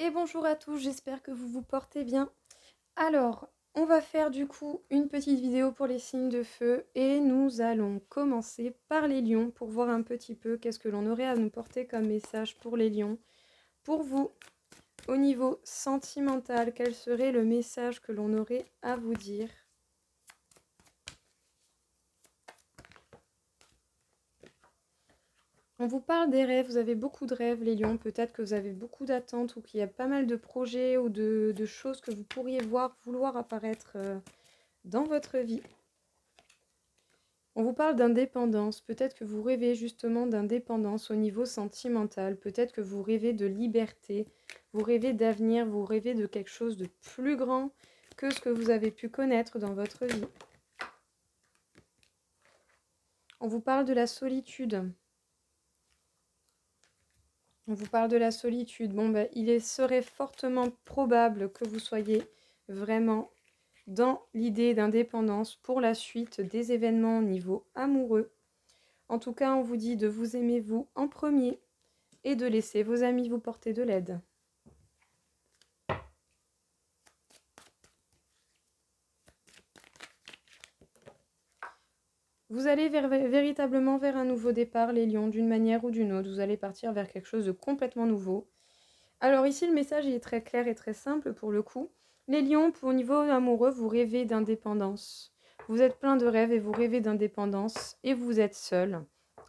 Et bonjour à tous, j'espère que vous vous portez bien. Alors, on va faire du coup une petite vidéo pour les signes de feu et nous allons commencer par les lions pour voir un petit peu qu'est-ce que l'on aurait à nous porter comme message pour les lions. Pour vous, au niveau sentimental, quel serait le message que l'on aurait à vous dire ? On vous parle des rêves, vous avez beaucoup de rêves les lions, peut-être que vous avez beaucoup d'attentes ou qu'il y a pas mal de projets ou de choses que vous pourriez vouloir apparaître dans votre vie. On vous parle d'indépendance, peut-être que vous rêvez justement d'indépendance au niveau sentimental, peut-être que vous rêvez de liberté, vous rêvez d'avenir, vous rêvez de quelque chose de plus grand que ce que vous avez pu connaître dans votre vie. On vous parle de la solitude. On vous parle de la solitude. Bon, ben, serait fortement probable que vous soyez vraiment dans l'idée d'indépendance pour la suite des événements au niveau amoureux. En tout cas, on vous dit de vous aimer vous en premier et de laisser vos amis vous porter de l'aide. Vous allez véritablement vers un nouveau départ, les lions, d'une manière ou d'une autre. Vous allez partir vers quelque chose de complètement nouveau. Alors ici, le message est très clair et très simple pour le coup. Les lions, au niveau amoureux, vous rêvez d'indépendance. Vous êtes plein de rêves et vous rêvez d'indépendance et vous êtes seul.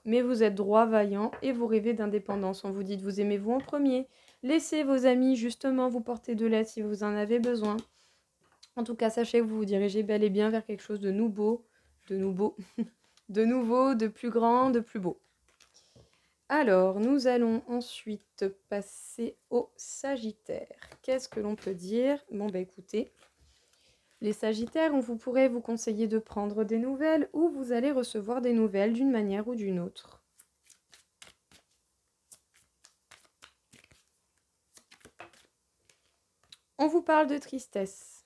Mais vous êtes droit, vaillant et vous rêvez d'indépendance. On vous dit de vous aimer vous en premier. Laissez vos amis justement vous porter de l'aide si vous en avez besoin. En tout cas, sachez que vous vous dirigez bel et bien vers quelque chose de nouveau, de nouveau, de plus grand, de plus beau. Alors, nous allons ensuite passer au Sagittaire. Qu'est-ce que l'on peut dire? Bon, bah écoutez, les Sagittaires, vous pourrez vous conseiller de prendre des nouvelles ou vous allez recevoir des nouvelles d'une manière ou d'une autre. On vous parle de tristesse.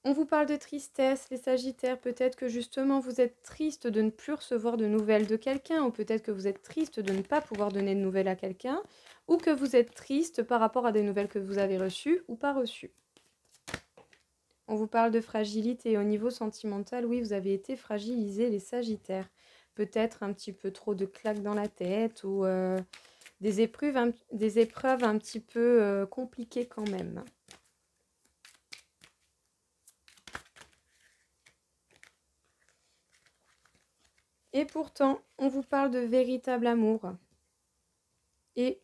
On vous parle de tristesse, les Sagittaires. Peut-être que justement vous êtes triste de ne plus recevoir de nouvelles de quelqu'un, ou peut-être que vous êtes triste de ne pas pouvoir donner de nouvelles à quelqu'un, ou que vous êtes triste par rapport à des nouvelles que vous avez reçues ou pas reçues. On vous parle de fragilité. Au niveau sentimental, oui, vous avez été fragilisés, les Sagittaires. Peut-être un petit peu trop de claques dans la tête ou des épreuves un petit peu compliquées quand même. Et pourtant, on vous parle de véritable amour et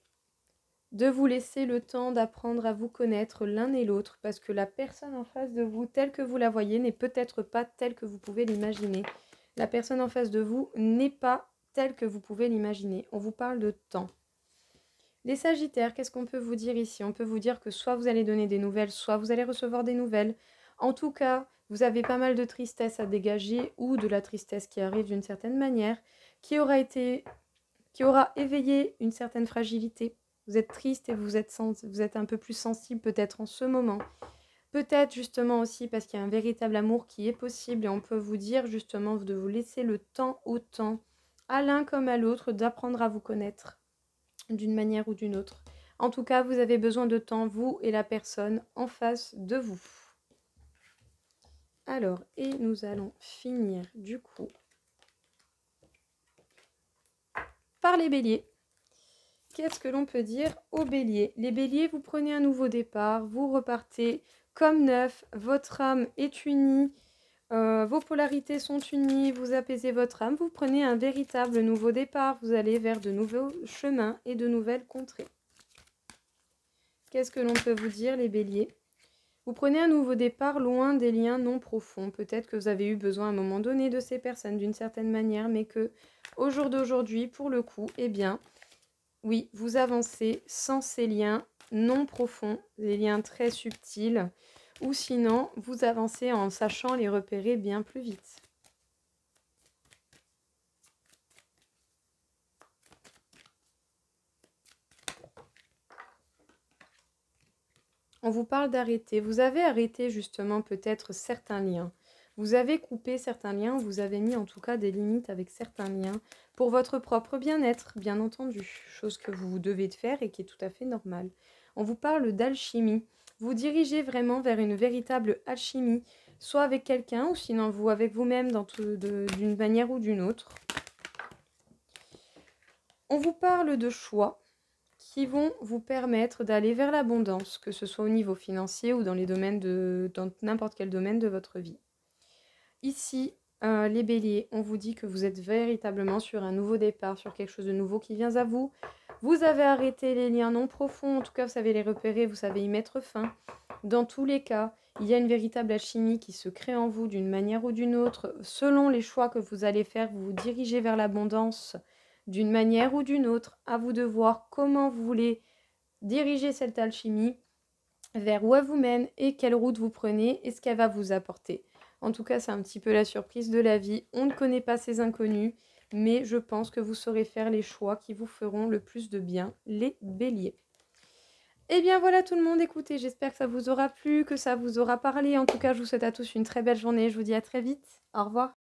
de vous laisser le temps d'apprendre à vous connaître l'un et l'autre parce que la personne en face de vous, telle que vous la voyez, n'est peut-être pas telle que vous pouvez l'imaginer. La personne en face de vous n'est pas telle que vous pouvez l'imaginer. On vous parle de temps. Les Sagittaires, qu'est-ce qu'on peut vous dire ici? On peut vous dire que soit vous allez donner des nouvelles, soit vous allez recevoir des nouvelles. En tout cas, vous avez pas mal de tristesse à dégager ou de la tristesse qui arrive d'une certaine manière, qui aura éveillé une certaine fragilité. Vous êtes triste et vous êtes un peu plus sensible peut-être en ce moment. Peut-être justement aussi parce qu'il y a un véritable amour qui est possible et on peut vous dire justement de vous laisser le temps au temps, à l'un comme à l'autre, d'apprendre à vous connaître d'une manière ou d'une autre. En tout cas, vous avez besoin de temps, vous et la personne en face de vous. Alors, et nous allons finir du coup par les béliers. Qu'est-ce que l'on peut dire aux béliers? Les béliers, vous prenez un nouveau départ, vous repartez comme neuf, votre âme est unie, vos polarités sont unies, vous apaisez votre âme, vous prenez un véritable nouveau départ, vous allez vers de nouveaux chemins et de nouvelles contrées. Qu'est-ce que l'on peut vous dire, les béliers? Vous prenez un nouveau départ loin des liens non profonds. Peut-être que vous avez eu besoin à un moment donné de ces personnes d'une certaine manière, mais que au jour d'aujourd'hui, pour le coup, eh bien, oui, vous avancez sans ces liens non profonds, des liens très subtils, ou sinon, vous avancez en sachant les repérer bien plus vite. On vous parle d'arrêter. Vous avez arrêté justement peut-être certains liens. Vous avez coupé certains liens, vous avez mis en tout cas des limites avec certains liens pour votre propre bien-être, bien entendu, chose que vous devez de faire et qui est tout à fait normale. On vous parle d'alchimie. Vous dirigez vraiment vers une véritable alchimie, soit avec quelqu'un ou sinon vous avec vous-même d'une manière ou d'une autre. On vous parle de choix qui vont vous permettre d'aller vers l'abondance, que ce soit au niveau financier ou dans n'importe quel domaine de votre vie. Ici, les béliers, on vous dit que vous êtes véritablement sur un nouveau départ, sur quelque chose de nouveau qui vient à vous. Vous avez arrêté les liens non profonds, en tout cas vous savez les repérer, vous savez y mettre fin. Dans tous les cas, il y a une véritable alchimie qui se crée en vous d'une manière ou d'une autre. Selon les choix que vous allez faire, vous vous dirigez vers l'abondance d'une manière ou d'une autre. À vous de voir comment vous voulez diriger cette alchimie, vers où elle vous mène et quelle route vous prenez et ce qu'elle va vous apporter. En tout cas, c'est un petit peu la surprise de la vie. On ne connaît pas ces inconnus, mais je pense que vous saurez faire les choix qui vous feront le plus de bien, les béliers. Et bien voilà tout le monde, écoutez, j'espère que ça vous aura plu, que ça vous aura parlé. En tout cas, je vous souhaite à tous une très belle journée. Je vous dis à très vite. Au revoir.